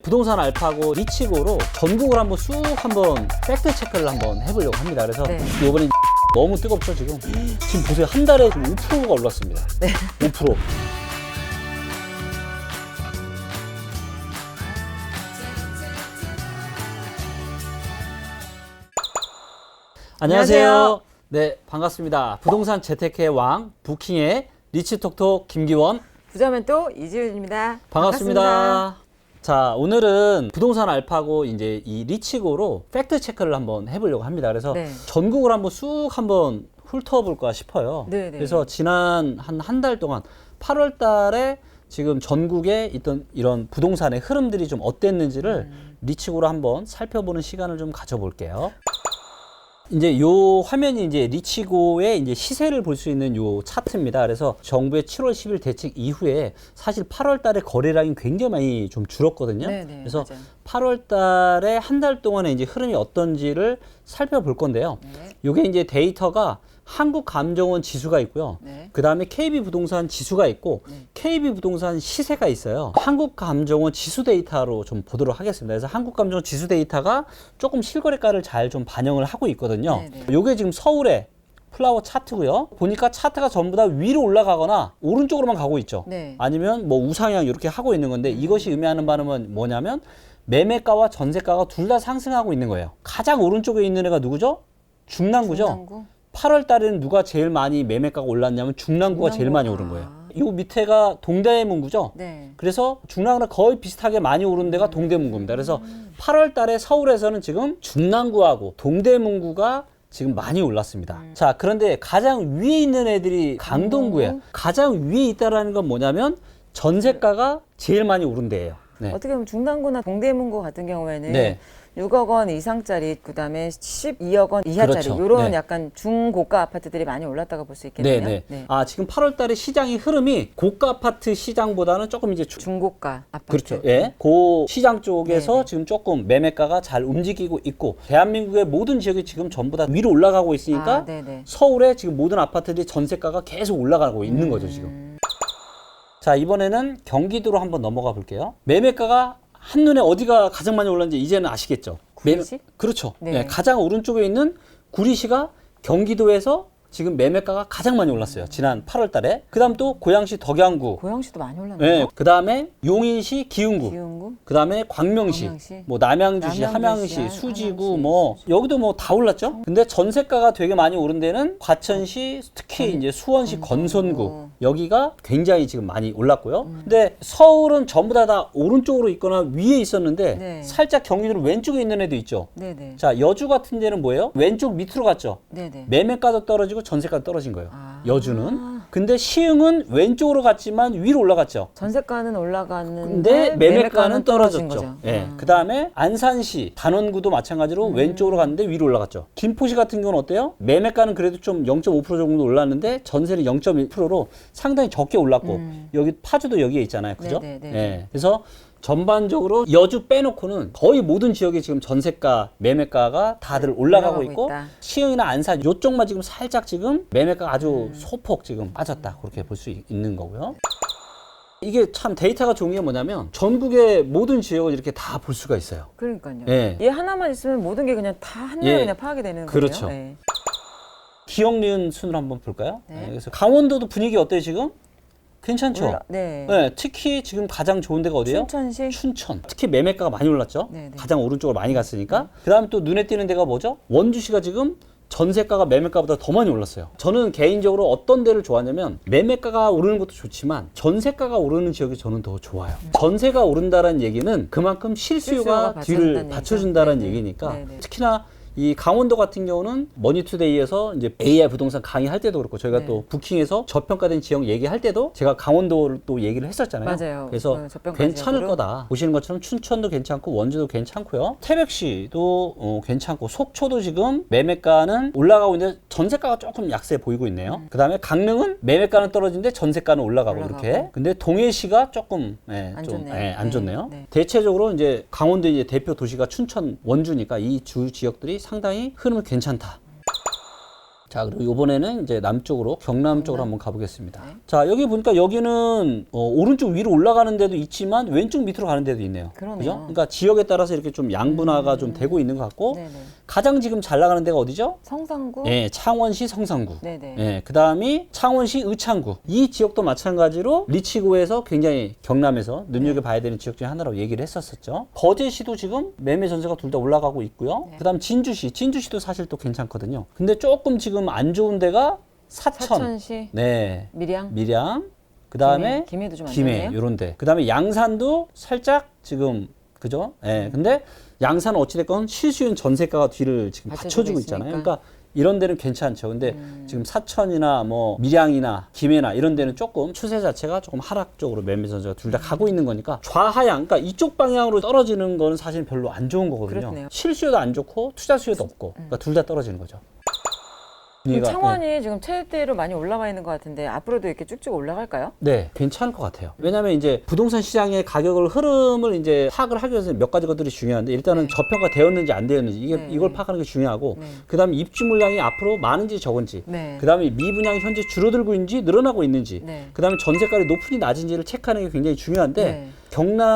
부동산 알파고 리치고로 전국을 한번 쑥 한번 팩트 체크를 한번 해보려고 합니다. 그래서 이번에 너무 뜨겁죠 지금. 지금 보세요, 한 달에 지금 5%가 올랐습니다. 네. 5%. 안녕하세요. 네, 반갑습니다. 부동산 재테크의 왕, 부킹의 리치톡톡 김기원. 부자멘토 이지윤입니다. 반갑습니다. 자, 오늘은 부동산 알파고 이제 이 리치고로 팩트 체크를 한번 해보려고 합니다. 그래서 전국을 한번 쑥 한번 훑어볼까 싶어요. 그래서 지난 한 달 동안 8월 달에 지금 전국에 있던 이런 부동산의 흐름들이 좀 어땠는지를 리치고로 한번 살펴보는 시간을 좀 가져볼게요. 이제 요 화면이 이제 리치고의 이제 시세를 볼 수 있는 요 차트입니다. 그래서 정부의 7월 10일 대책 이후에 사실 8월 달에 거래량이 굉장히 많이 좀 줄었거든요. 그래서 맞아요. 8월 달에 한 달 동안의 이제 흐름이 어떤지를 살펴볼 건데요. 요게 이제 데이터가 한국감정원 지수가 있고요. 그 다음에 KB부동산 지수가 있고 KB부동산 시세가 있어요. 한국감정원 지수 데이터로 좀 보도록 하겠습니다. 그래서 한국감정원 지수 데이터가 조금 실거래가를 잘 좀 반영을 하고 있거든요. 요게 지금 서울의 플라워 차트고요. 보니까 차트가 전부 다 위로 올라가거나 오른쪽으로만 가고 있죠. 아니면 뭐 우상향 이렇게 하고 있는 건데 이것이 의미하는 바는 뭐냐면 매매가와 전세가가 둘 다 상승하고 있는 거예요. 가장 오른쪽에 있는 애가 누구죠? 중랑구죠. 8월 달에는 누가 제일 많이 매매가가 올랐냐면 중랑구가 제일 많이 오른 거예요. 이 밑에가 동대문구죠. 그래서 중랑구랑 거의 비슷하게 많이 오른 데가 동대문구입니다. 그래서 8월 달에 서울에서는 지금 중랑구하고 동대문구가 지금 많이 올랐습니다. 자, 그런데 가장 위에 있는 애들이 강동구예요. 가장 위에 있다라는 건 뭐냐면 전세가가 제일 많이 오른 데예요. 어떻게 보면 중랑구나 동대문구 같은 경우에는 6억 원 이상짜리, 그 다음에 12억 원 이하짜리, 이런 약간 중고가 아파트들이 많이 올랐다고 볼 수 있겠네요. 아, 지금 8월 달에 시장의 흐름이 고가 아파트 시장보다는 조금 이제 중고가 아파트. 그렇죠. 예. 그 시장 쪽에서 지금 조금 매매가가 잘 움직이고 있고, 대한민국의 모든 지역이 지금 전부 다 위로 올라가고 있으니까 서울에 지금 모든 아파트들이 전세가가 계속 올라가고 있는 거죠, 지금. 자, 이번에는 경기도로 한번 넘어가 볼게요. 매매가가 한눈에 어디가 가장 많이 올랐는지 이제는 아시겠죠? 구리시? 그렇죠. 가장 오른쪽에 있는 구리시가 경기도에서 지금 매매가가 가장 많이 올랐어요. 지난 8월 달에. 그 다음 또 고양시 덕양구. 고양시도 많이 올랐네요. 그 다음에 용인시 기흥구. 그 다음에 광명시. 뭐 남양주시, 함양시, 수지구, 뭐 여기도 뭐 다 올랐죠. 근데 전세가가 되게 많이 오른 데는 과천시, 특히 이제 수원시 건선구. 여기가 굉장히 지금 많이 올랐고요. 근데 서울은 전부 다 오른쪽으로 있거나 위에 있었는데 살짝 경기도는 왼쪽에 있는 애도 있죠. 자, 여주 같은 데는 뭐예요? 왼쪽 밑으로 갔죠. 매매가도 떨어지고 전세가도 떨어진 거예요. 여주는. 근데 시흥은 왼쪽으로 갔지만 위로 올라갔죠. 전세가는 올라갔는데 근데 매매가는 떨어졌죠. 그 다음에 안산시, 단원구도 마찬가지로 왼쪽으로 갔는데 위로 올라갔죠. 김포시 같은 경우는 어때요? 매매가는 그래도 좀 0.5% 정도 올랐는데 전세는 0.1%로 상당히 적게 올랐고 여기 파주도 여기에 있잖아요. 그죠? 그래서 전반적으로 여주 빼놓고는 거의 모든 지역에 지금 전세가, 매매가가 다들 올라가고 있고 시흥이나 안산 이쪽만 지금 살짝 지금 매매가가 아주 소폭 지금 빠졌다. 그렇게 볼 수 있는 거고요. 이게 참 데이터가 좋은 게 뭐냐면 전국의 모든 지역을 이렇게 다 볼 수가 있어요. 그러니까요. 얘 하나만 있으면 모든 게 그냥 다 한눈에 그냥 파악이 되는 거예요. 그렇죠. 기억, 니은 순으로 한번 볼까요? 그래서 강원도도 분위기 어때요 지금? 괜찮죠? 특히 지금 가장 좋은 데가 어디예요? 춘천시? 춘천. 특히 매매가가 많이 올랐죠? 가장 오른쪽으로 많이 갔으니까. 그 다음에 또 눈에 띄는 데가 뭐죠? 원주시가 지금 전세가가 매매가보다 더 많이 올랐어요. 저는 개인적으로 어떤 데를 좋아하냐면 매매가가 오르는 것도 좋지만 전세가가 오르는 지역이 저는 더 좋아요. 전세가 오른다는 얘기는 그만큼 실수요가 뒤를 받쳐준다는 얘기니까 특히나 이 강원도 같은 경우는 머니투데이에서 이제 AI 부동산 강의할 때도 그렇고 저희가 또 부킹에서 저평가된 지역 얘기할 때도 제가 강원도를 또 얘기를 했었잖아요. 그래서 괜찮을 거다. 보시는 것처럼 춘천도 괜찮고 원주도 괜찮고요. 태백시도 괜찮고 속초도 지금 매매가는 올라가고 있는데 전세가가 조금 약세 보이고 있네요. 그 다음에 강릉은 매매가는 떨어지는데 전세가는 올라가고 이렇게. 근데 동해시가 조금 안 좋네요. 대체적으로 이제 강원도 이제 대표 도시가 춘천, 원주니까 이 주 지역들이 상당히 흐름은 괜찮다. 자, 그리고 이번에는 이제 남쪽으로, 경남 쪽으로 한번 가보겠습니다. 네. 자, 여기 보니까 여기는 오른쪽 위로 올라가는 데도 있지만 왼쪽 밑으로 가는 데도 있네요. 그러네요. 그죠? 그러니까 지역에 따라서 이렇게 좀 양분화가 좀 되고 있는 것 같고, 네네. 가장 지금 잘 나가는 데가 어디죠? 성산구. 예, 창원시 성산구. 네네. 예, 그 다음이 창원시 의창구. 이 지역도 마찬가지로 리치구에서 굉장히 경남에서 눈여겨봐야 되는 지역 중에 하나라고 얘기를 했었었죠. 거제시도 지금 매매 전세가 둘 다 올라가고 있고요. 네. 그 다음 진주시도 사실 또 괜찮거든요. 근데 조금 지금 안 좋은 데가 사천. 사천시. 네. 밀양. 그 다음에 김해도 좀 안 김해, 좋네요. 요런 데. 그 다음에 양산도 살짝 지금, 그죠? 예. 근데 양산은 어찌됐건 실수요인 전세가가 뒤를 지금 받쳐주고 있잖아요. 있으니까. 그러니까 이런 데는 괜찮죠. 근데 지금 사천이나 뭐 밀양이나 김해나 이런 데는 조금 추세 자체가 조금 하락 쪽으로 매매 전세가 둘 다 가고 있는 거니까 좌하향, 그러니까 이쪽 방향으로 떨어지는 거는 사실 별로 안 좋은 거거든요. 그렇네요. 실수요도 안 좋고 투자 수요도 없고, 그러니까 둘 다 떨어지는 거죠. 창원이 지금 최대로 많이 올라와 있는 것 같은데 앞으로도 이렇게 쭉쭉 올라갈까요? 네, 괜찮을 것 같아요. 왜냐하면 이제 부동산 시장의 가격을 흐름을 이제 파악을 하기 위해서 몇 가지 것들이 중요한데 일단은 네. 저평가 되었는지 안 되었는지 네. 이걸 파악하는 게 중요하고 네. 그다음에 입주 물량이 앞으로 많은지 적은지 네. 그다음에 미분양이 현재 줄어들고 있는지 늘어나고 있는지 네. 그다음에 전세가율이 높은지 낮은지를 체크하는 게 굉장히 중요한데 네.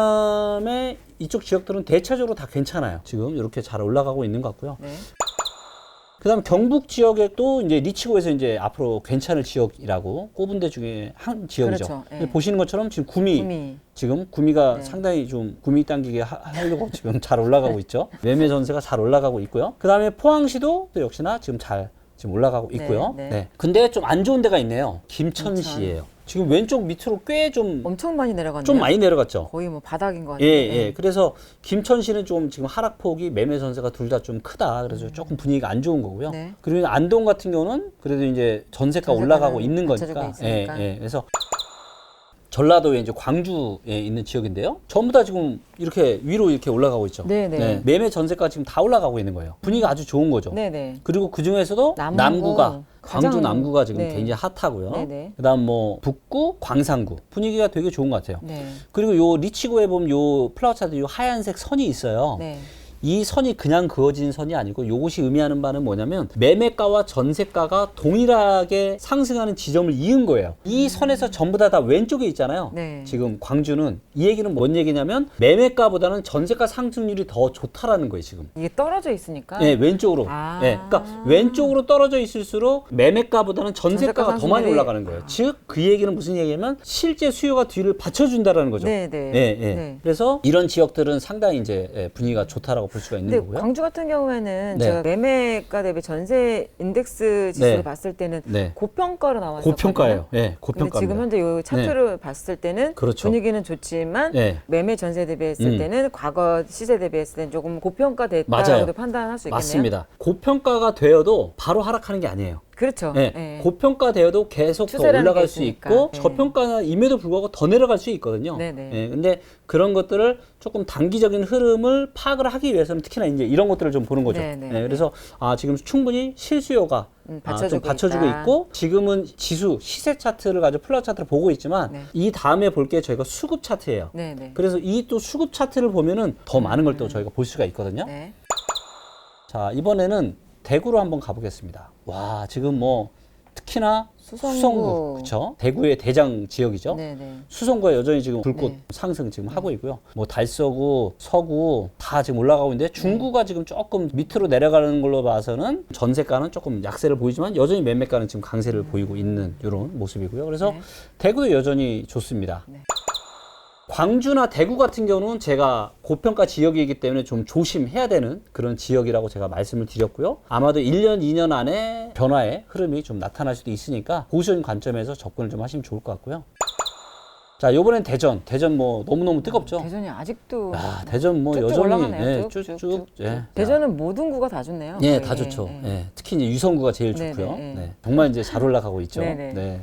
경남의 이쪽 지역들은 대체적으로 다 괜찮아요. 지금 이렇게 잘 올라가고 있는 것 같고요. 네. 그다음 경북 지역에 또 이제 리치고에서 이제 앞으로 괜찮을 지역이라고 꼽은 데 중에 한 지역이죠. 그렇죠. 예. 근데 보시는 것처럼 지금 지금 구미가 네. 상당히 좀 구미 당기게 하려고 지금 잘 올라가고 있죠. 매매 전세가 잘 올라가고 있고요. 그다음에 포항시도 또 역시나 지금 잘 지금 올라가고 있고요. 네, 네. 네. 근데 좀 안 좋은 데가 있네요. 김천시예요. 지금 왼쪽 밑으로 꽤 좀 엄청 많이 내려갔네요. 좀 많이 내려갔죠. 거의 뭐 바닥인 것 예, 같아요. 예. 그래서 김천시는 좀 지금 하락폭이 매매 전세가 둘 다 좀 크다. 그래서 조금 분위기가 안 좋은 거고요. 네. 그리고 안동 같은 경우는 그래도 이제 전세가 전세가는 올라가고 있는 받쳐주고 거니까. 있으니까. 예, 예. 그래서 전라도에 이제 광주에 있는 지역인데요. 전부 다 지금 이렇게 위로 이렇게 올라가고 있죠. 네네. 매매 전세가 지금 다 올라가고 있는 거예요. 분위기가 아주 좋은 거죠. 네네. 그리고 그 중에서도 남구, 남구가 광주 가장- 남구가 지금 네. 굉장히 핫하고요. 네네. 그다음 뭐 북구, 광산구 분위기가 되게 좋은 것 같아요. 네. 그리고 요 리치고에 보면 요 플라워 차트 요 하얀색 선이 있어요. 네. 이 선이 그냥 그어진 선이 아니고 요것이 의미하는 바는 뭐냐면 매매가와 전세가가 동일하게 상승하는 지점을 이은 거예요. 이 선에서 전부 다 왼쪽에 있잖아요. 네. 지금 광주는 이 얘기는 뭔 얘기냐면 매매가보다는 전세가 상승률이 더 좋다라는 거예요, 지금. 이게 떨어져 있으니까. 네, 왼쪽으로. 아. 네, 그러니까 왼쪽으로 떨어져 있을수록 매매가보다는 전세가가 더 많이 상승률이- 올라가는 거예요. 즉, 그 얘기는 무슨 얘기냐면 실제 수요가 뒤를 받쳐준다라는 거죠. 네네. 예, 예. 네. 그래서 이런 지역들은 상당히 이제 분위기가 좋다라고 볼 수가 있는 근데 거고요. 광주 같은 경우에는 네. 제가 매매가 대비 전세 인덱스 지수를 네. 봤을 때는 네. 고평가로 나왔었거든요. 고평가예요. 예, 근데 고평가입니다. 지금 현재 이 차트를 봤을 때는 그렇죠. 분위기는 좋지만 네. 매매 전세 대비했을 때는 과거 시세 대비했을 때는 조금 맞아요. 고평가됐다고도 판단할 수 있겠네요. 맞습니다. 고평가가 되어도 바로 하락하는 게 아니에요. 그렇죠. 네. 예. 고평가 되어도 계속 더 추세라는 올라갈 게 수 있으니까. 있고 네. 저평가임에도 불구하고 더 내려갈 수 있거든요. 네네. 예, 근데 그런 것들을 조금 단기적인 흐름을 파악을 하기 위해서는 특히나 이제 이런 것들을 좀 보는 거죠. 네네. 예, 그래서 지금 충분히 실수요가 좀 받쳐주고 있다. 있고 지금은 지수 시세 차트를 가지고 플라워 차트를 보고 있지만 네. 이 다음에 볼 게 저희가 수급 차트예요. 네네. 그래서 이 또 수급 차트를 보면은 더 많은 걸 또 저희가 볼 수가 있거든요. 네. 자, 이번에는 대구로 한번 가보겠습니다. 와, 지금 뭐 특히나 수성구, 그쵸? 대구의 대장 지역이죠. 네네. 수성구가 여전히 지금 불꽃 네. 상승 지금 하고 있고요. 뭐 달서구, 서구 다 지금 올라가고 있는데 중구가 지금 조금 밑으로 내려가는 걸로 봐서는 전세가는 조금 약세를 보이지만 여전히 매매가는 지금 강세를 보이고 있는 이런 모습이고요. 그래서 네. 대구도 여전히 좋습니다. 네. 광주나 대구 같은 경우는 제가 고평가 지역이기 때문에 좀 조심해야 되는 그런 지역이라고 제가 말씀을 드렸고요. 아마도 1년, 2년 안에 변화의 흐름이 좀 나타날 수도 있으니까 보수적인 관점에서 접근을 좀 하시면 좋을 것 같고요. 자, 이번엔 대전. 대전 뭐 너무너무 뜨겁죠? 대전이 아직도 아, 대전 뭐 쭉쭉 여전히 올라가네요. 쭉쭉. 예. 대전은 모든 구가 다 좋네요. 예, 거의. 다 좋죠. 예. 예. 특히 이제 유성구가 제일 네네, 좋고요. 예. 네. 정말 이제 잘 올라가고 있죠. 네네. 네.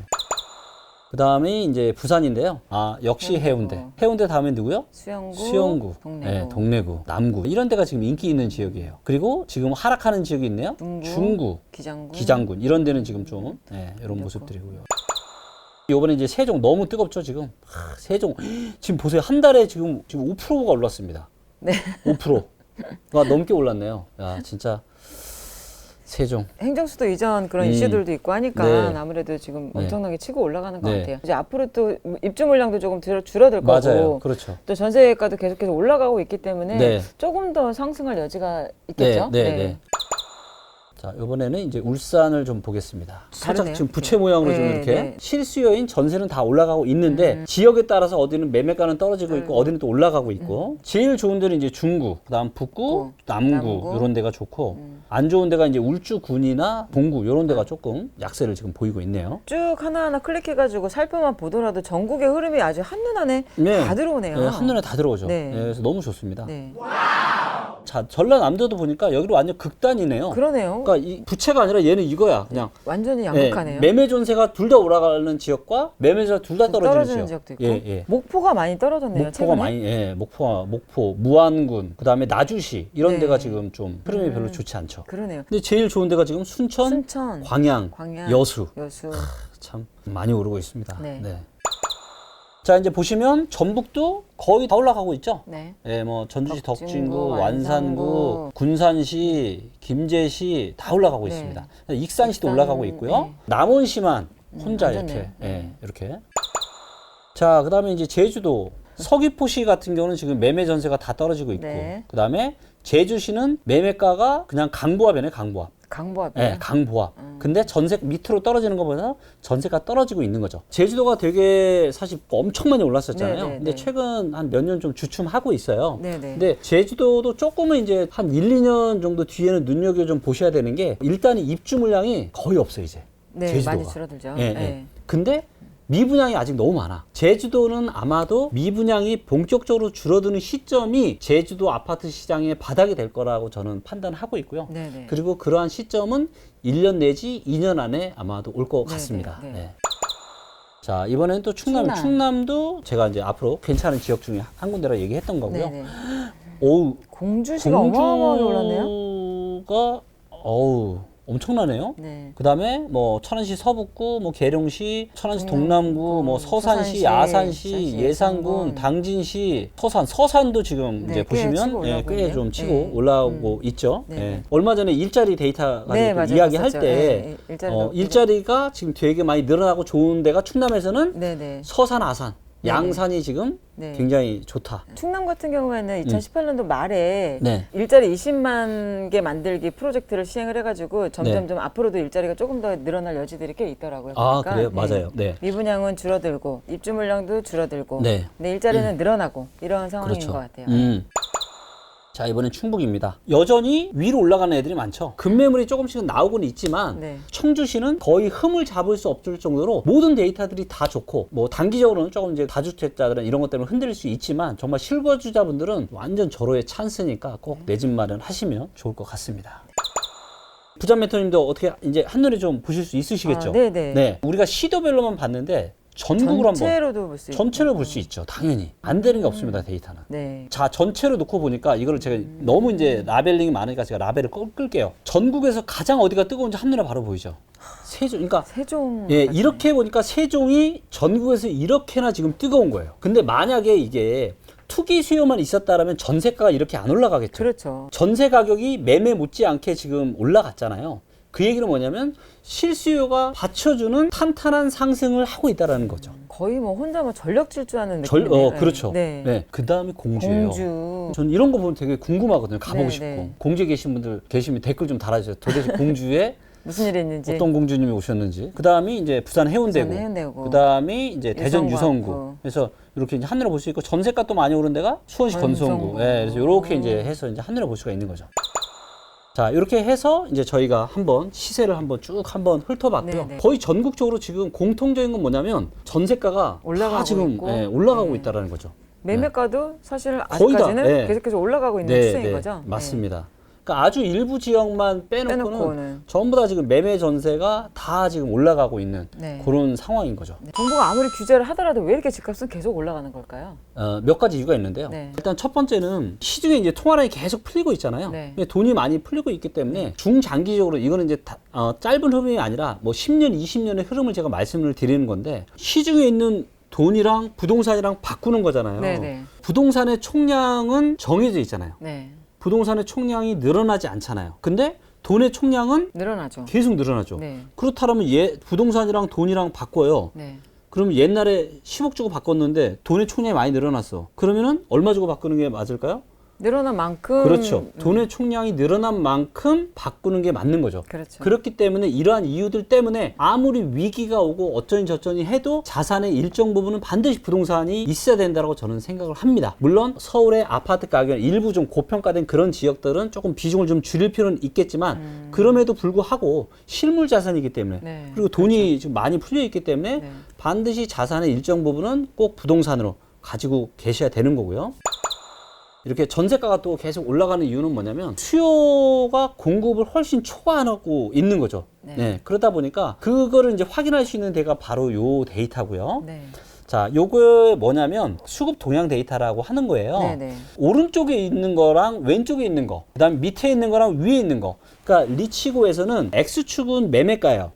그 다음에 이제 부산인데요. 역시 해운대. 해운대 다음에 누구요? 수영구, 동래구, 네, 동래구, 남구 이런 데가 지금 인기 있는 지역이에요. 그리고 지금 하락하는 지역이 있네요. 중구, 기장군 이런 데는 지금 좀 이런 모습들이고요. 이번에 이제 세종 너무 뜨겁죠 지금. 세종 지금 보세요 한 달에 지금 5%가 올랐습니다. 네. 5%가 넘게 올랐네요. 야 진짜 세종. 행정수도 이전 그런 이슈들도 있고 하니까 네. 아무래도 지금 네. 엄청나게 치고 올라가는 것 네. 같아요. 이제 앞으로 또 입주 물량도 조금 줄어들 맞아요. 거고, 그렇죠. 또 전세가도 계속해서 올라가고 있기 때문에 네. 조금 더 상승할 여지가 있겠죠. 네. 자, 이번에는 이제 울산을 좀 보겠습니다. 살짝 다르네요. 지금 부채 모양으로 좀 네, 이렇게 네. 실수요인 전세는 다 올라가고 있는데 지역에 따라서 어디는 매매가는 떨어지고 있고 어디는 또 올라가고 있고 제일 좋은 데는 이제 중구, 그다음 북구, 남구 이런 데가 좋고 안 좋은 데가 이제 울주군이나 동구 이런 데가 조금 약세를 지금 보이고 있네요. 쭉 하나하나 클릭해가지고 살펴만 보더라도 전국의 흐름이 아주 한눈안에 네. 다 들어오네요. 네, 한눈에 다 들어오죠. 네. 네, 그래서 너무 좋습니다. 네. 자, 전라남도도 보니까 여기로 완전 극단이네요. 그러네요. 그러니까 이 부채가 아니라 얘는 이거야. 그냥 완전히 양극화네요. 매매 전세가 둘 다 올라가는 지역과 매매 전세가 둘 다 떨어지는 지역도 있고. 예. 목포가 많이 떨어졌네요. 목포가 최근에. 많이 목포, 무안군, 그다음에 나주시 이런 네. 데가 지금 좀 흐름이 별로 좋지 않죠. 그러네요. 근데 제일 좋은 데가 지금 순천, 광양, 여수. 참 많이 오르고 있습니다. 네. 자, 이제 보시면 전북도 거의 다 올라가고 있죠. 네. 예, 뭐 전주시, 덕진구, 덕진구, 완산구, 완산구, 군산시, 김제시 다 올라가고 네. 있습니다. 익산시도 익산, 올라가고 있고요. 네. 남원시만 혼자 안 이렇게, 좋네요. 예, 이렇게. 자, 그다음에 이제 제주도 서귀포시 같은 경우는 지금 매매 전세가 다 떨어지고 있고, 네. 그다음에 제주시는 매매가가 그냥 강보합이네, 강보합. 강보합이요. 네, 강보합. 근데 전세 밑으로 떨어지는 것보다 전세가 떨어지고 있는 거죠. 제주도가 되게 사실 엄청 많이 올랐었잖아요. 네. 근데 최근 한 몇 년 좀 주춤하고 있어요. 네. 근데 제주도도 조금은 이제 한 1, 2년 정도 뒤에는 눈여겨 좀 보셔야 되는 게 일단 입주 물량이 거의 없어요, 이제. 네, 제주도가. 많이 줄어들죠. 예, 네. 예. 근데 미분양이 아직 너무 많아. 제주도는 아마도 미분양이 본격적으로 줄어드는 시점이 제주도 아파트 시장의 바닥이 될 거라고 저는 판단하고 있고요. 네네. 그리고 그러한 시점은 1년 내지 2년 안에 아마도 올 것 같습니다. 네. 네. 자, 이번에는 또 충남도 제가 이제 앞으로 괜찮은 지역 중에 한 군데라 얘기했던 거고요. 네네. 어우, 공주시가 어마어마하게 올랐네요. 공주가 엄청나네요. 네. 그다음에 뭐 천안시 서북구, 뭐 계룡시, 천안시 동남구, 동남구, 뭐 서산시, 서산시, 아산시, 예산군, 예산군, 당진시, 서산도 지금 네, 이제 꽤 치고 보시면 올라오고 꽤 있네요. 좀 치고 네. 올라오고 있죠. 네. 예. 얼마 전에 일자리 데이터 네, 가지고 맞아요. 이야기할 봤었죠. 때 네, 일자리가 지금 되게 많이 늘어나고 좋은 데가 충남에서는 네네. 서산, 아산, 양산이 지금 네. 굉장히 좋다. 충남 같은 경우에는 2018년도 말에 네. 일자리 20만 개 만들기 프로젝트를 시행을 해가지고 점점점 앞으로도 일자리가 조금 더 늘어날 여지들이 꽤 있더라고요. 아, 보니까. 그래요? 맞아요. 네. 미분양은 줄어들고 입주 물량도 줄어들고 네. 근데 일자리는 늘어나고 이런 상황인 그렇죠. 것 같아요. 자, 이번엔 충북입니다. 여전히 위로 올라가는 애들이 많죠. 급매물이 조금씩은 나오고는 있지만 네. 청주시는 거의 흠을 잡을 수 없을 정도로 모든 데이터들이 다 좋고 뭐 단기적으로는 조금 이제 다주택자들은 이런 것 때문에 흔들릴 수 있지만 정말 실거주자분들은 완전 절호의 찬스니까 꼭 내 집 마련 하시면 좋을 것 같습니다. 부장 멘토님도 어떻게 이제 한눈에 좀 보실 수 있으시겠죠? 네네. 네. 우리가 시도별로만 봤는데 전국으로 전체로도 볼 수 있고. 전체로 볼 수 있죠. 당연히. 안 되는 게 없습니다, 데이터는. 네. 자, 전체로 놓고 보니까 이거를 제가 너무 이제 라벨링이 많으니까 제가 라벨을 끌게요. 전국에서 가장 어디가 뜨거운지 한눈에 바로 보이죠. 세종. 그러니까 세종. 예, 같네. 이렇게 보니까 세종이 전국에서 이렇게나 지금 뜨거운 거예요. 근데 만약에 이게 투기 수요만 있었다라면 전세가가 이렇게 안 올라가겠죠. 그렇죠. 전세 가격이 매매 못지않게 지금 올라갔잖아요. 그 얘기는 뭐냐면 실수요가 받쳐주는 탄탄한 상승을 하고 있다라는 거죠. 거의 뭐 혼자 뭐 전력 질주하는 느낌이네요. 그렇죠. 네. 네. 그 다음에 공주예요. 공주. 전 이런 거 보면 되게 궁금하거든요. 가보고 네, 싶고. 네. 공주에 계신 분들 계시면 댓글 좀 달아주세요. 도대체 공주에 무슨 일이 있는지. 어떤 공주님이 오셨는지. 그 다음이 이제 부산 해운대구. 그 다음이 이제 대전 유성구. 그래서 이렇게 이제 한눈에 볼 수 있고 전세가 또 많이 오른 데가 수원시 건성구. 예, 그래서 이렇게 이제 해서 이제 한눈에 볼 수가 있는 거죠. 자, 이렇게 해서 이제 저희가 한번 시세를 한번 쭉 한번 훑어봤고요. 네네. 거의 전국적으로 지금 공통적인 건 뭐냐면 전세가가 올라가고 다 지금 있고. 올라가고 네. 있다라는 거죠. 매매가도 사실 거의 다, 아직까지는 네. 계속해서 올라가고 있는 추세인 거죠. 맞습니다. 그러니까 아주 일부 지역만 빼놓고는 전부 다 지금 매매 전세가 다 지금 올라가고 있는 네. 그런 상황인 거죠. 네. 정부가 아무리 규제를 하더라도 왜 이렇게 집값은 계속 올라가는 걸까요? 몇 가지 이유가 있는데요. 네. 일단 첫 번째는 시중에 이제 통화량이 계속 풀리고 있잖아요. 네. 근데 돈이 많이 풀리고 있기 때문에 중장기적으로 이거는 이제 짧은 흐름이 아니라 뭐 10년, 20년의 흐름을 제가 말씀을 드리는 건데 시중에 있는 돈이랑 부동산이랑 바꾸는 거잖아요. 네네. 부동산의 총량은 정해져 있잖아요. 네. 부동산의 총량이 늘어나지 않잖아요. 근데 돈의 총량은 늘어나죠. 계속 늘어나죠. 네. 그렇다면 부동산이랑 돈이랑 바꿔요. 네. 그러면 옛날에 10억 주고 바꿨는데 돈의 총량이 많이 늘어났어. 그러면은 얼마 주고 바꾸는 게 맞을까요? 늘어난 만큼. 그렇죠. 돈의 총량이 늘어난 만큼 바꾸는 게 맞는 거죠. 그렇죠. 그렇기 때문에 이러한 이유들 때문에 아무리 위기가 오고 어쩌니 저쩌니 해도 자산의 일정 부분은 반드시 부동산이 있어야 된다고 저는 생각을 합니다. 물론 서울의 아파트 가격 일부 좀 고평가된 그런 지역들은 조금 비중을 좀 줄일 필요는 있겠지만 그럼에도 불구하고 실물 자산이기 때문에 네. 그리고 돈이 좀 많이 풀려 있기 때문에 네. 반드시 자산의 일정 부분은 꼭 부동산으로 가지고 계셔야 되는 거고요. 이렇게 전세가가 또 계속 올라가는 이유는 뭐냐면 수요가 공급을 훨씬 초과하고 있는 거죠. 네. 네, 그러다 보니까 그거를 이제 확인할 수 있는 데가 바로 요 데이터고요. 네. 자, 요거 뭐냐면 수급 동향 데이터라고 하는 거예요. 네네. 오른쪽에 있는 거랑 왼쪽에 있는 거, 그다음 밑에 있는 거랑 위에 있는 거. 그러니까 리치고에서는 X축은 매매가예요.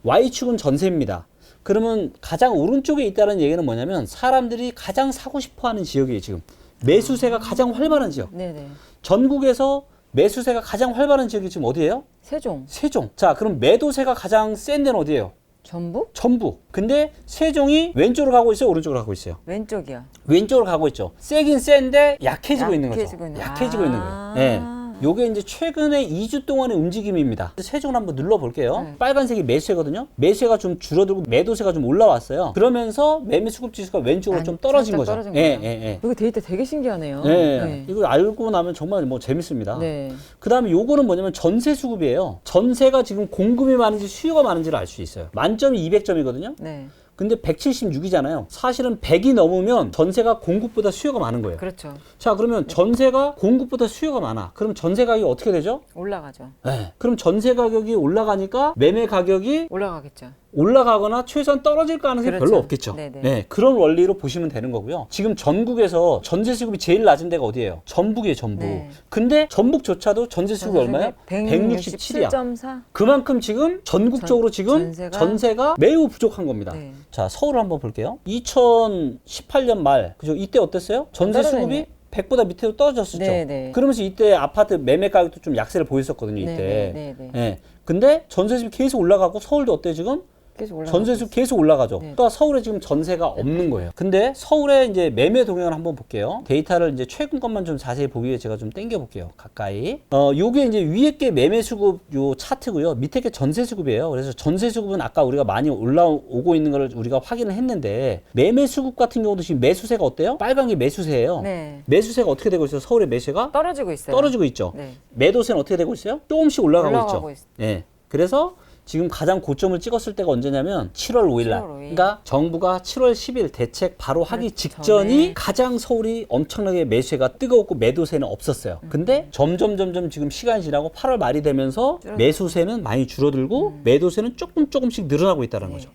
Y축은 전세입니다. 그러면 가장 오른쪽에 있다는 얘기는 뭐냐면 사람들이 가장 사고 싶어 하는 지역이에요, 지금. 매수세가 가장 활발한 지역. 네네. 전국에서 매수세가 가장 활발한 지역이 지금 어디예요? 세종. 세종. 자, 그럼 매도세가 가장 센 데는 어디예요? 전북? 전북. 근데 세종이 왼쪽으로 가고 있어요? 오른쪽으로 가고 있어요? 왼쪽이요. 왼쪽으로 가고 있죠. 세긴 센데 약해지고 있는 거죠. 있는. 약해지고 있는 거예요. 네. 요게 이제 최근에 2주 동안의 움직임입니다. 세종을 한번 눌러볼게요. 네. 빨간색이 매수세거든요. 매수세가 좀 줄어들고 매도세가 좀 올라왔어요. 그러면서 매매 수급 지수가 왼쪽으로 좀 떨어진 거죠. 떨어진 예, 거예요. 예, 예. 이거 데이터 되게 신기하네요. 네. 이거 알고 나면 정말 뭐 재밌습니다. 네. 그 다음에 요거는 뭐냐면 전세 수급이에요. 전세가 지금 공급이 많은지 수요가 많은지를 알 수 있어요. 만점이 200점이거든요. 네. 근데 176이잖아요. 사실은 100이 넘으면 전세가 공급보다 수요가 많은 거예요. 그렇죠. 자, 그러면 전세가 공급보다 수요가 많아. 그럼 전세 가격이 어떻게 되죠? 올라가죠. 네. 그럼 전세 가격이 올라가니까 매매 가격이 올라가겠죠. 올라가거나 최소한 떨어질 가능성이 그렇죠. 별로 없겠죠. 네네. 네, 그런 원리로 보시면 되는 거고요. 지금 전국에서 전세 수급이 제일 낮은 데가 어디예요? 전북이에요, 전북. 네. 근데 전북조차도 전세 수급이 얼마예요? 167이야. 167.4. 그만큼 지금 전국적으로 지금 전세가 매우 부족한 겁니다. 네. 자, 서울을 한번 볼게요. 2018년 말, 그죠? 이때 어땠어요? 전세 수급이 100보다 밑으로 떨어졌었죠. 네네. 그러면서 이때 아파트 매매 가격도 좀 약세를 보였었거든요, 이때. 네네. 예. 근데 전세 수입이 계속 올라가고 서울도 어때요, 지금? 계속 올라가고 전세 수입 계속 올라가죠. 네. 또 서울에 지금 전세가 없는 거예요. 근데 서울의 이제 매매 동향을 한번 볼게요. 데이터를 이제 최근 것만 좀 자세히 보기 위해 제가 좀 당겨 볼게요. 가까이. 요게 이제 위에 게 매매 수급 요 차트고요. 밑에 게 전세 수급이에요. 그래서 전세 수급은 아까 우리가 많이 올라오고 있는 걸 우리가 확인을 했는데 매매 수급 같은 경우도 지금 매수세가 어때요? 빨간 게 매수세예요. 네. 매수세가 어떻게 되고 있어요? 서울의 매수세가 떨어지고 있어요. 떨어지고 있죠. 네. 매도세는 어떻게 되고 있어요? 조금씩 올라가고 있죠. 있어요. 네. 그래서 지금 가장 고점을 찍었을 때가 언제냐면 7월 5일 날. 7월 5일. 그러니까 정부가 7월 10일 대책 바로 하기 직전이 전에. 가장 서울이 엄청나게 매수세가 뜨거웠고 매도세는 없었어요. 근데 점점 지금 시간이 지나고 8월 말이 되면서 매수세는 많이 줄어들고 매도세는 조금씩 늘어나고 있다는 거죠.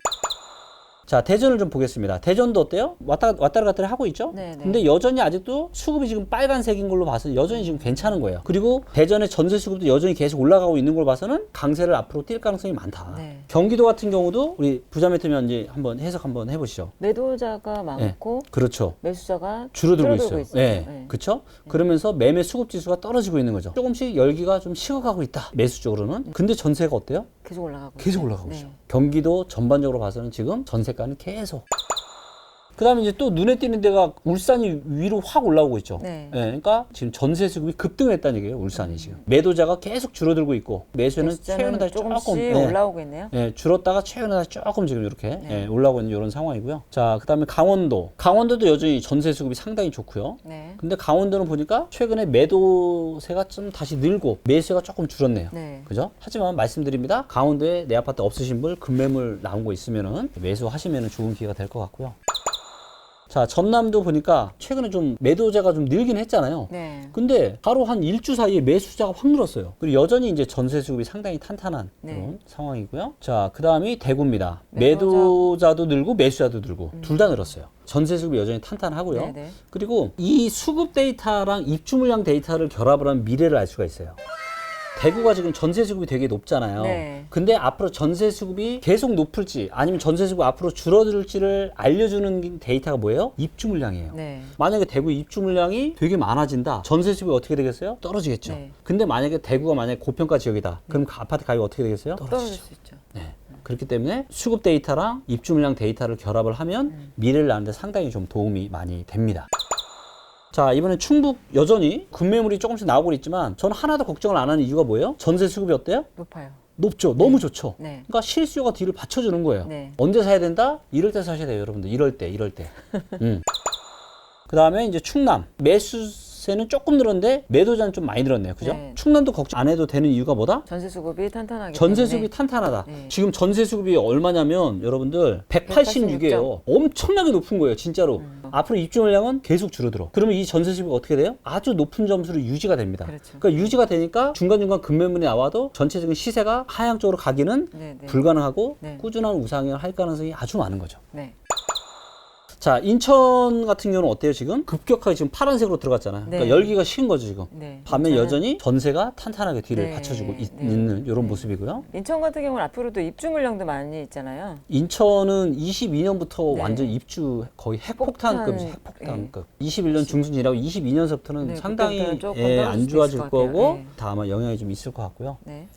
자, 대전을 좀 보겠습니다. 대전도 어때요? 왔다리 갔다리 하고 있죠? 네네. 근데 여전히 아직도 수급이 지금 빨간색인 걸로 봐서 여전히 지금 괜찮은 거예요. 그리고 대전의 전세 수급도 여전히 계속 올라가고 있는 걸 봐서는 강세를 앞으로 뛸 가능성이 많다. 네. 경기도 같은 경우도 우리 부자매트면 이제 한번 해석 한번 해보시죠. 매도자가 많고 그렇죠. 매수자가 줄어들고 있어요. 네. 네. 그렇죠? 그러면서 매매 수급 지수가 떨어지고 있는 거죠. 조금씩 열기가 좀 식어가고 있다. 매수 쪽으로는. 근데 전세가 어때요? 계속 올라가고 계속 있어요. 올라가고 네. 있어요. 경기도 전반적으로 봐서는 지금 전세가는 계속. 그 다음에 이제 또 눈에 띄는 데가 울산이 위로 확 올라오고 있죠. 네. 그러니까 지금 전세 수급이 급등했다는 얘기예요, 울산이 지금. 매도자가 계속 줄어들고 있고, 매수는 최근에 다시 조금씩 조금 올라오고 있네요. 줄었다가 최근에 다시 조금 지금 이렇게 올라오고 있는 이런 상황이고요. 자, 그 다음에 강원도도 여전히 전세 수급이 상당히 좋고요. 네. 근데 강원도는 보니까 최근에 매도세가 좀 다시 늘고 매수세가 조금 줄었네요. 네. 그죠? 하지만 말씀드립니다. 강원도에 내 아파트 없으신 분 급매물 나온 거 있으면은 매수하시면은 좋은 기회가 될 것 같고요. 자, 전남도 보니까 최근에 좀 매도자가 좀 늘긴 했잖아요. 네. 근데 바로 한 일주 사이에 매수자가 확 늘었어요. 그리고 여전히 이제 전세 수급이 상당히 탄탄한 네. 그런 상황이고요. 자, 그 다음이 대구입니다. 매도자. 매도자도 늘고 매수자도 늘고 둘 다 늘었어요. 전세 수급이 여전히 탄탄하고요. 네네. 그리고 이 수급 데이터랑 입주 물량 데이터를 결합을 하면 미래를 알 수가 있어요. 대구가 지금 전세 수급이 되게 높잖아요. 네. 근데 앞으로 전세 수급이 계속 높을지 아니면 전세 수급이 앞으로 줄어들지를 알려주는 데이터가 뭐예요? 입주 물량이에요. 네. 만약에 대구 입주 물량이 되게 많아진다. 전세 수급이 어떻게 되겠어요? 떨어지겠죠. 네. 근데 만약에 대구가 만약에 고평가 지역이다. 그럼 그 아파트 가격이 어떻게 되겠어요? 떨어질 수 있죠. 네. 그렇기 때문에 수급 데이터랑 입주 물량 데이터를 결합을 하면 미래를 아는데 상당히 좀 도움이 많이 됩니다. 자, 이번엔 충북 여전히 급매물이 조금씩 나오고 있지만 저는 하나도 걱정을 안 하는 이유가 뭐예요? 전세 수급이 어때요? 높아요. 높죠. 너무 좋죠. 네. 그러니까 실수요가 뒤를 받쳐주는 거예요. 네. 언제 사야 된다? 이럴 때 사셔야 돼요, 여러분들. 이럴 때. 그 다음에 이제 충남. 매수세는 조금 늘었는데 매도자는 좀 많이 늘었네요. 그죠? 네. 충남도 걱정 안 해도 되는 이유가 뭐다? 전세 수급이 탄탄하기 전세 때문에. 수급이 탄탄하다. 네. 지금 전세 수급이 얼마냐면 여러분들 186이에요. 엄청나게 높은 거예요, 진짜로. 앞으로 입주 물량은 계속 줄어들어. 그러면 이 전세 수급이 어떻게 돼요? 아주 높은 점수로 유지가 됩니다. 그렇죠. 그러니까 유지가 되니까 중간중간 급매물이 나와도 전체적인 시세가 하향 쪽으로 가기는 네, 네. 불가능하고 네. 꾸준한 우상향을 할 가능성이 아주 많은 거죠. 네. 자, 인천 같은 경우는 어때요, 지금? 급격하게 지금 파란색으로 들어갔잖아요. 네. 그러니까 열기가 식은 거죠, 지금. 네. 반면 인천은- 여전히 전세가 탄탄하게 뒤를 네. 받쳐주고 네. 있는 이런 모습이고요. 인천 같은 경우는 앞으로도 입주 물량도 많이 있잖아요. 인천은 22년부터 네. 완전 입주 거의 핵폭탄급이죠. 핵폭탄급. 21년 네. 중순이라고 22년서부터는 네, 상당히 그때부터는 조금 안 떨어질 수도 좋아질 있을 것 같아요. 거고 네. 다 아마 영향이 좀 있을 것 같고요. 네.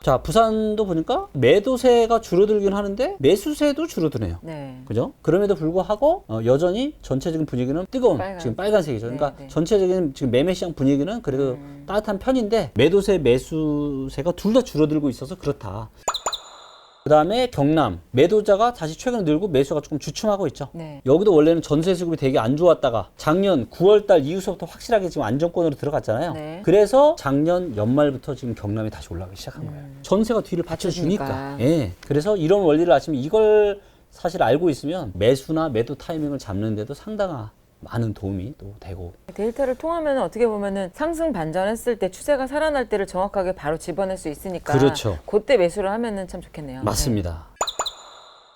자, 부산도 보니까 매도세가 줄어들긴 하는데 매수세도 줄어드네요. 네. 그죠? 그럼에도 불구하고 여전히 전체적인 분위기는 뜨거운 빨간. 지금 빨간색이죠. 그러니까 네, 네. 전체적인 지금 매매 시장 분위기는 그래도 따뜻한 편인데 매도세, 매수세가 둘 다 줄어들고 있어서 그렇다. 그 다음에 경남 매도자가 다시 최근에 늘고 매수가 조금 주춤하고 있죠. 네. 여기도 원래는 전세 수급이 되게 안 좋았다가 작년 9월달 이후서부터 확실하게 지금 안정권으로 들어갔잖아요. 네. 그래서 작년 연말부터 지금 경남이 다시 올라가기 시작한 거예요. 전세가 뒤를 받쳐주니까. 받쳐주니까. 예. 그래서 이런 원리를 아시면 이걸 사실 알고 있으면 매수나 매도 타이밍을 잡는데도 상당한 많은 도움이 또 되고. 데이터를 통하면 어떻게 보면은 상승 반전했을 때 추세가 살아날 때를 정확하게 바로 집어낼 수 있으니까 그렇죠. 그때 매수를 하면은 참 좋겠네요. 맞습니다.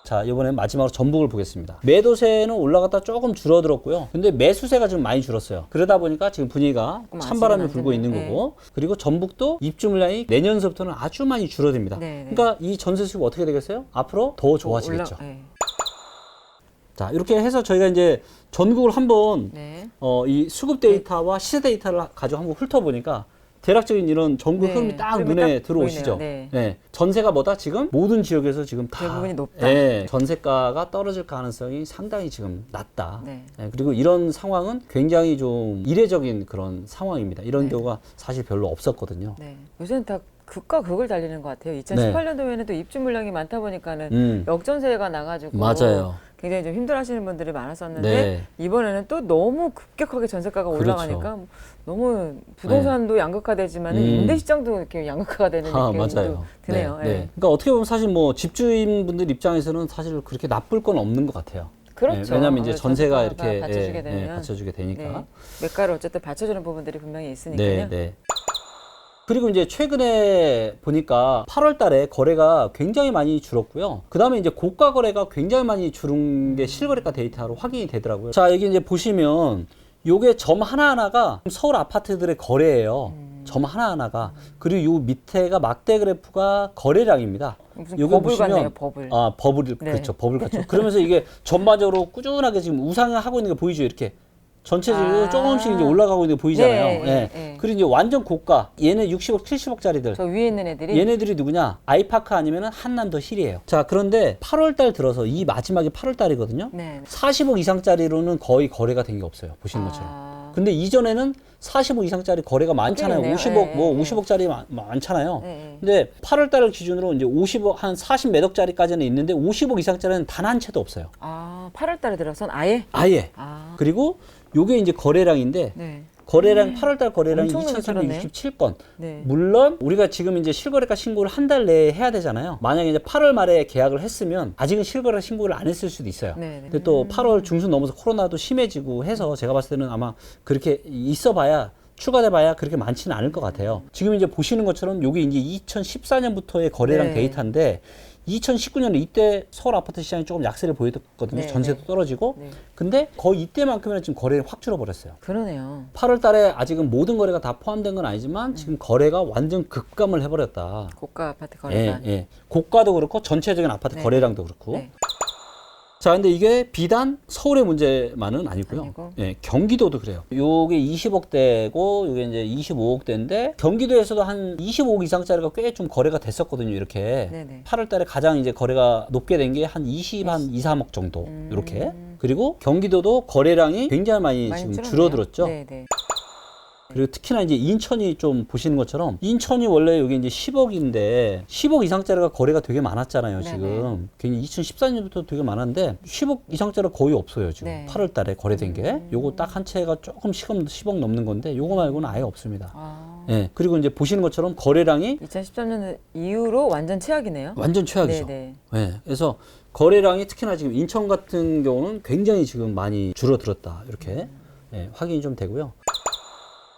자, 이번엔 마지막으로 전북을 보겠습니다. 매도세는 올라갔다 조금 줄어들었고요. 근데 매수세가 좀 많이 줄었어요. 그러다 보니까 지금 분위기가 조금 찬바람이 아직은 불고 안 있는 되네. 거고, 그리고 전북도 입주 물량이 내년서부터는 아주 많이 줄어듭니다. 네, 네. 그러니까 이 전세 수급 어떻게 되겠어요? 앞으로 더 좋아지겠죠. 네. 자, 이렇게 해서 저희가 이제 전국을 한번 네. 이 수급 데이터와 시세 데이터를 가지고 한번 훑어보니까 대략적인 이런 전국 네, 흐름이 딱 흐름이 눈에 딱 들어오시죠. 보이네요. 네. 네. 전세가 뭐다? 지금 모든 지역에서 지금 다 대부분이 높다. 네, 전세가가 떨어질 가능성이 상당히 지금 낮다. 네. 네, 그리고 이런 상황은 굉장히 좀 이례적인 그런 상황입니다. 이런 네. 경우가 사실 별로 없었거든요. 네. 요새는 다 극과 극을 달리는 것 같아요. 2018년도에는 또 입주 물량이 많다 보니까는 역전세가 나가지고 맞아요. 굉장히 좀 힘들어하시는 분들이 많았었는데 네. 이번에는 또 너무 급격하게 전세가가 올라가니까 그렇죠. 너무 부동산도 양극화되지만 임대 시장도 이렇게 양극화가 되는 느낌도 맞아요. 드네요. 네, 네. 그러니까 어떻게 보면 사실 뭐 집주인분들 입장에서는 사실 그렇게 나쁠 건 없는 것 같아요. 그렇죠. 네, 왜냐하면 이제 전세가 이렇게 받쳐주게 되면 받쳐주게 되니까. 네. 매가를 어쨌든 받쳐주는 부분들이 분명히 있으니까요. 네, 네. 그리고 이제 최근에 보니까 8월 달에 거래가 굉장히 많이 줄었고요. 그 다음에 이제 고가 거래가 굉장히 많이 줄은 게 실거래가 데이터로 확인이 되더라고요. 자, 여기 이제 보시면 요게 점 하나하나가 서울 아파트들의 거래예요. 점 하나하나가. 그리고 요 밑에가 막대 그래프가 거래량입니다. 무슨 요거 버블 보시면 같네요, 버블. 아, 버블. 네. 그렇죠. 버블 같죠. 그러면서 이게 전반적으로 꾸준하게 지금 우상을 하고 있는 게 보이죠, 이렇게. 전체적으로 조금씩 이제 올라가고 있는 게 보이잖아요. 네, 예. 네. 그리고 이제 완전 고가, 얘네 60억, 70억짜리들. 저 위에 있는 애들이 얘네들이 누구냐? 아이파크 아니면은 한남더 힐이에요. 자, 그런데 8월 달 들어서 이 마지막이 8월 달이거든요. 네. 40억 이상짜리로는 거의 거래가 된 게 없어요. 보시는 것처럼. 근데 이전에는 45 이상짜리 거래가 많잖아요. 있네요. 50억, 뭐 네. 50억짜리 많잖아요. 네. 근데 8월 달을 기준으로 이제 50억, 한 40 몇 억짜리까지는 있는데 50억 이상짜리는 단 한 채도 없어요. 8월 달에 들어선 아예? 아예. 그리고 요게 이제 거래량인데 네. 거래량 8월 달 거래량이 엄청나게 2,367건. 네. 물론 우리가 지금 이제 실거래가 신고를 한 달 내에 해야 되잖아요. 만약에 이제 8월 말에 계약을 했으면 아직은 실거래 신고를 안 했을 수도 있어요. 네, 네. 근데 또 8월 중순 넘어서 코로나도 심해지고 해서 제가 봤을 때는 아마 그렇게 있어봐야 추가돼 봐야 그렇게 많지는 않을 것 같아요. 지금 이제 보시는 것처럼 요게 이제 2014년부터의 거래량 네. 데이터인데 2019년에 이때 서울 아파트 시장이 조금 약세를 보였거든요. 네, 전세도 네. 떨어지고. 네. 근데 거의 이때만큼이나 지금 거래를 확 줄어버렸어요. 그러네요. 8월 달에 아직은 모든 거래가 다 포함된 건 아니지만 지금 거래가 완전 급감을 해버렸다. 고가 아파트 거래가. 예. 고가도 그렇고 전체적인 아파트 네. 거래량도 그렇고. 네. 자, 근데 이게 비단 서울의 문제만은 아니고요. 아니고. 예, 경기도도 그래요. 요게 20억대고 요게 이제 25억대인데 경기도에서도 한 25억 이상짜리가 꽤 좀 거래가 됐었거든요. 이렇게. 네네. 8월 달에 가장 이제 거래가 높게 된 게 한 2, 3억 정도. 이렇게. 그리고 경기도도 거래량이 굉장히 많이 지금 줄었네요. 줄어들었죠. 네네. 그리고 특히나 이제 인천이 좀 보시는 것처럼 인천이 원래 여기 이제 10억인데 10억 이상짜리가 거래가 되게 많았잖아요. 네네. 지금 굉장히 2014년부터 되게 많았는데 10억 이상짜리가 거의 없어요. 지금 네. 8월 달에 거래된 게 요거 딱 한 채가 조금 10억 넘는 건데 요거 말고는 아예 없습니다. 아. 예. 그리고 이제 보시는 것처럼 거래량이 2013년 이후로 완전 최악이네요. 완전 최악이죠. 네네. 예. 그래서 거래량이 특히나 지금 인천 같은 경우는 굉장히 지금 많이 줄어들었다. 이렇게 예, 확인이 좀 되고요.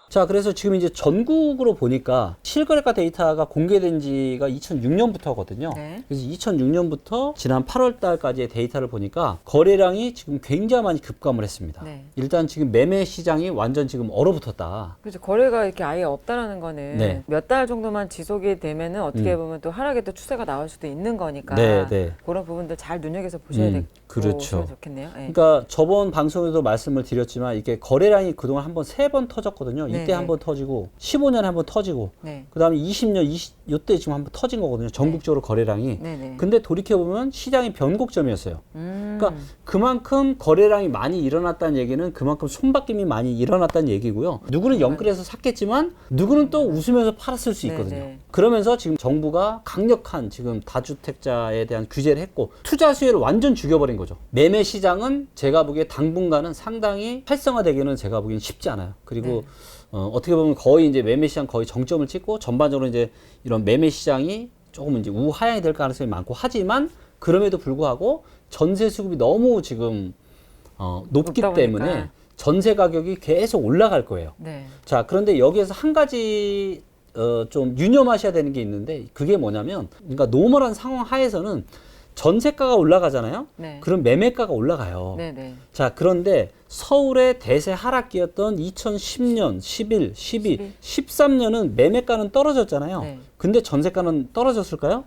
자, 그래서 지금 이제 전국으로 보니까 실거래가 데이터가 공개된 지가 2006년부터거든요. 네. 그래서 2006년부터 지난 8월 달까지의 데이터를 보니까 거래량이 지금 굉장히 많이 급감을 했습니다. 네. 일단 지금 매매 시장이 완전 지금 얼어붙었다. 그렇죠. 거래가 이렇게 아예 없다라는 거는 네. 몇 달 정도만 지속이 되면은 어떻게 보면 또 하락의 또 추세가 나올 수도 있는 거니까 네, 네. 그런 부분들 잘 눈여겨서 보셔야 되고 그렇죠. 좋겠네요. 네. 그러니까 저번 방송에도 말씀을 드렸지만 이게 거래량이 그동안 한번 3번 터졌거든요. 네, 이때 네. 한번 터지고 15년에 한번 터지고 네. 그다음에 20년 이때 지금 한번 터진 거거든요. 전국적으로 거래량이. 네네. 근데 돌이켜 보면 시장이 변곡점이었어요. 그러니까 음. 그만큼 거래량이 많이 일어났다는 얘기는 그만큼 손바뀜이 많이 일어났다는 얘기고요. 누구는 영끌해서 샀겠지만 누구는 또 웃으면서 팔았을 수 있거든요. 네네. 그러면서 지금 정부가 강력한 지금 다주택자에 대한 규제를 했고 투자 수요를 완전 죽여버린 거죠. 매매 시장은 제가 보기에 당분간은 상당히 활성화되기는 제가 보기엔 쉽지 않아요. 그리고 어떻게 보면 거의 이제 매매 시장 거의 정점을 찍고 전반적으로 이제 이런 매매 시장이 조금 이제 우하향이 될 가능성이 많고 하지만 그럼에도 불구하고 전세 수급이 너무 지금 높기 높다 때문에 보니까. 전세 가격이 계속 올라갈 거예요. 네. 자, 그런데 여기에서 한 가지 좀 유념하셔야 되는 게 있는데 그게 뭐냐면 그러니까 노멀한 상황 하에서는 전세가가 올라가잖아요. 네. 그럼 매매가가 올라가요. 네네. 자, 그런데 서울의 대세 하락기였던 2010년, 11, 12, 13년은 매매가는 떨어졌잖아요. 네. 근데 전세가는 떨어졌을까요?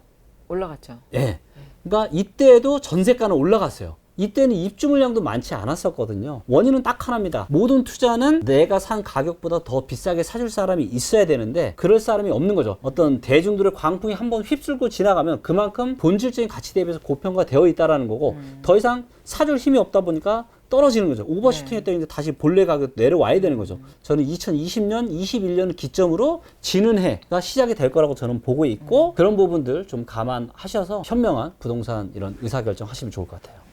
올라갔죠. 예. 그러니까 이때도 전세가는 올라갔어요. 이때는 입주 물량도 많지 않았었거든요. 원인은 딱 하나입니다. 모든 투자는 내가 산 가격보다 더 비싸게 사줄 사람이 있어야 되는데 그럴 사람이 없는 거죠. 어떤 대중들의 광풍이 한번 휩쓸고 지나가면 그만큼 본질적인 가치 대비해서 고평가되어 있다라는 거고 더 이상 사줄 힘이 없다 보니까 떨어지는 거죠. 오버슈팅 했더니 이제 다시 본래 가격 내려와야 되는 거죠. 저는 2020년, 21년을 기점으로 지는 해가 시작이 될 거라고 저는 보고 있고 그런 부분들 좀 감안하셔서 현명한 부동산 이런 의사결정 하시면 좋을 것 같아요.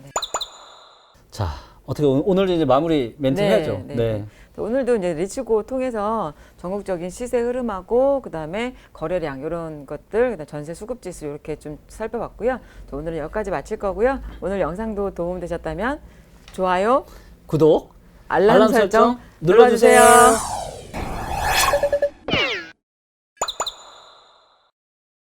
자, 어떻게 오늘 이제 마무리 멘트 해야죠. 네. 오늘도 이제 리치고 통해서 전국적인 시세 흐름하고 그다음에 거래량 이런 것들, 그다음 전세 수급 지수 이렇게 좀 살펴봤고요. 오늘은 여기까지 마칠 거고요. 오늘 영상도 도움 되셨다면 좋아요, 구독, 알람 설정 눌러주세요. 눌러주세요.